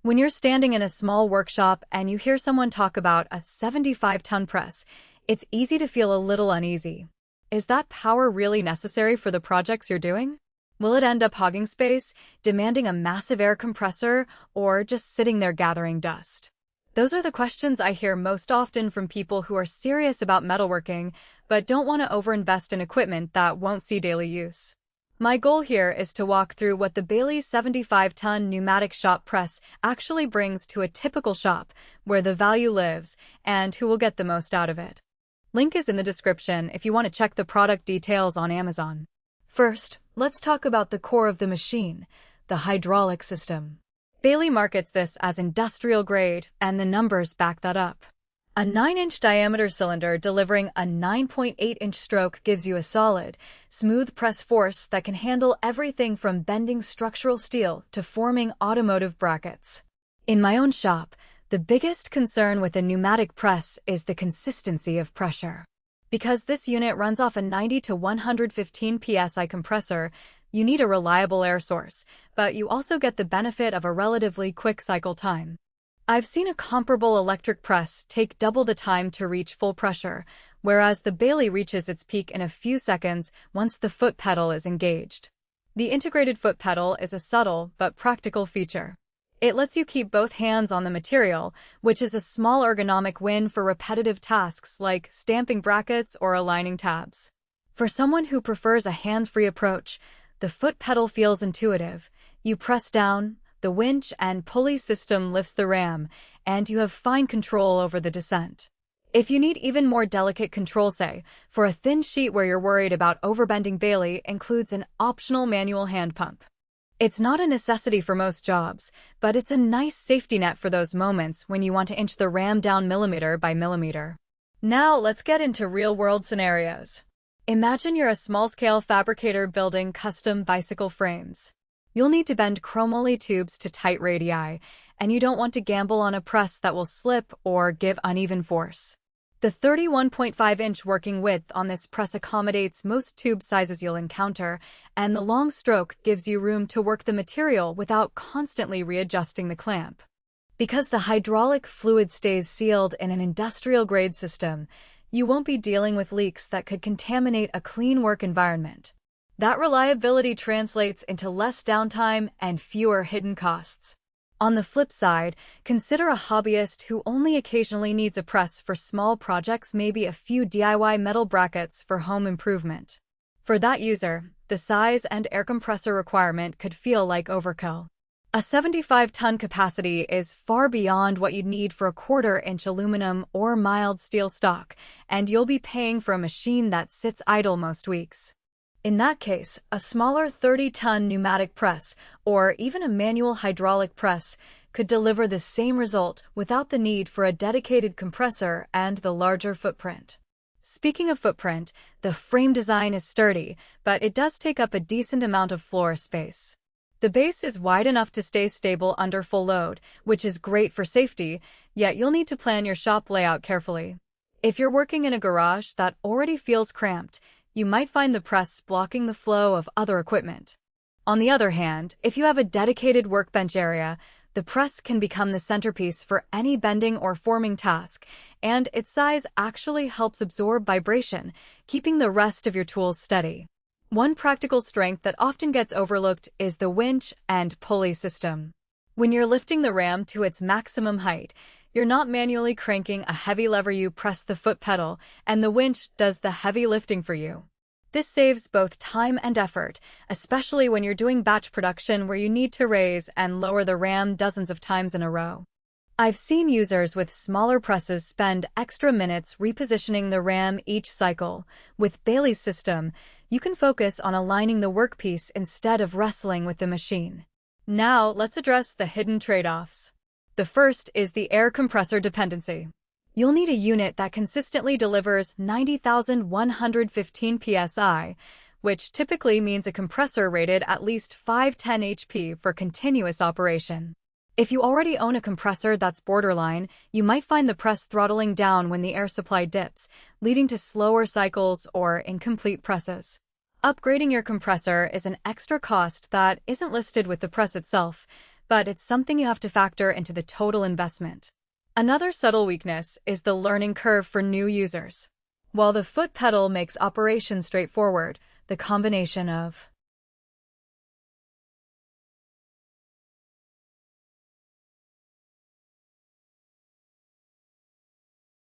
When you're standing in a small workshop and you hear someone talk about a 75-ton press, it's easy to feel a little uneasy. Is that power really necessary for the projects you're doing? Will it end up hogging space, demanding a massive air compressor, or just sitting there gathering dust? Those are the questions I hear most often from people who are serious about metalworking, but don't want to overinvest in equipment that won't see daily use. My goal here is to walk through what the Baileigh 75-ton pneumatic shop press actually brings to a typical shop, where the value lives, and who will get the most out of it. Link is in the description if you want to check the product details on Amazon. First, let's talk about the core of the machine, the hydraulic system. Baileigh markets this as industrial grade, and the numbers back that up. A 9-inch diameter cylinder delivering a 9.8-inch stroke gives you a solid, smooth press force that can handle everything from bending structural steel to forming automotive brackets. In my own shop, the biggest concern with a pneumatic press is the consistency of pressure. Because this unit runs off a 90 to 115 psi compressor, you need a reliable air source, but you also get the benefit of a relatively quick cycle time. I've seen a comparable electric press take double the time to reach full pressure, whereas the Baileigh reaches its peak in a few seconds once the foot pedal is engaged. The integrated foot pedal is a subtle but practical feature. It lets you keep both hands on the material, which is a small ergonomic win for repetitive tasks like stamping brackets or aligning tabs. For someone who prefers a hands-free approach, the foot pedal feels intuitive. You press down, the winch and pulley system lifts the ram, and you have fine control over the descent. If you need even more delicate control, say, for a thin sheet where you're worried about overbending, Baileigh includes an optional manual hand pump. It's not a necessity for most jobs, but it's a nice safety net for those moments when you want to inch the ram down millimeter by millimeter. Now let's get into real-world scenarios. Imagine you're a small-scale fabricator building custom bicycle frames. You'll need to bend chromoly tubes to tight radii, and you don't want to gamble on a press that will slip or give uneven force. The 31.5-inch working width on this press accommodates most tube sizes you'll encounter, and the long stroke gives you room to work the material without constantly readjusting the clamp. Because the hydraulic fluid stays sealed in an industrial-grade system, you won't be dealing with leaks that could contaminate a clean work environment. That reliability translates into less downtime and fewer hidden costs. On the flip side, consider a hobbyist who only occasionally needs a press for small projects, maybe a few DIY metal brackets for home improvement. For that user, the size and air compressor requirement could feel like overkill. A 75-ton capacity is far beyond what you'd need for a 1/4-inch aluminum or mild steel stock, and you'll be paying for a machine that sits idle most weeks. In that case, a smaller 30-ton pneumatic press, or even a manual hydraulic press, could deliver the same result without the need for a dedicated compressor and the larger footprint. Speaking of footprint, the frame design is sturdy, but it does take up a decent amount of floor space. The base is wide enough to stay stable under full load, which is great for safety, yet you'll need to plan your shop layout carefully. If you're working in a garage that already feels cramped, you might find the press blocking the flow of other equipment. On the other hand, if you have a dedicated workbench area, the press can become the centerpiece for any bending or forming task, and its size actually helps absorb vibration, keeping the rest of your tools steady. One practical strength that often gets overlooked is the winch and pulley system. When you're lifting the ram to its maximum height, you're not manually cranking a heavy lever. You press the foot pedal, and the winch does the heavy lifting for you. This saves both time and effort, especially when you're doing batch production where you need to raise and lower the ram dozens of times in a row. I've seen users with smaller presses spend extra minutes repositioning the ram each cycle. With Baileigh's system, you can focus on aligning the workpiece instead of wrestling with the machine. Now, let's address the hidden trade-offs. The first is the air compressor dependency. You'll need a unit that consistently delivers 90,115 psi, which typically means a compressor rated at least 510 HP for continuous operation. If you already own a compressor that's borderline, you might find the press throttling down when the air supply dips, leading to slower cycles or incomplete presses. Upgrading your compressor is an extra cost that isn't listed with the press itself, but it's something you have to factor into the total investment. Another subtle weakness is the learning curve for new users. While the foot pedal makes operation straightforward, the combination of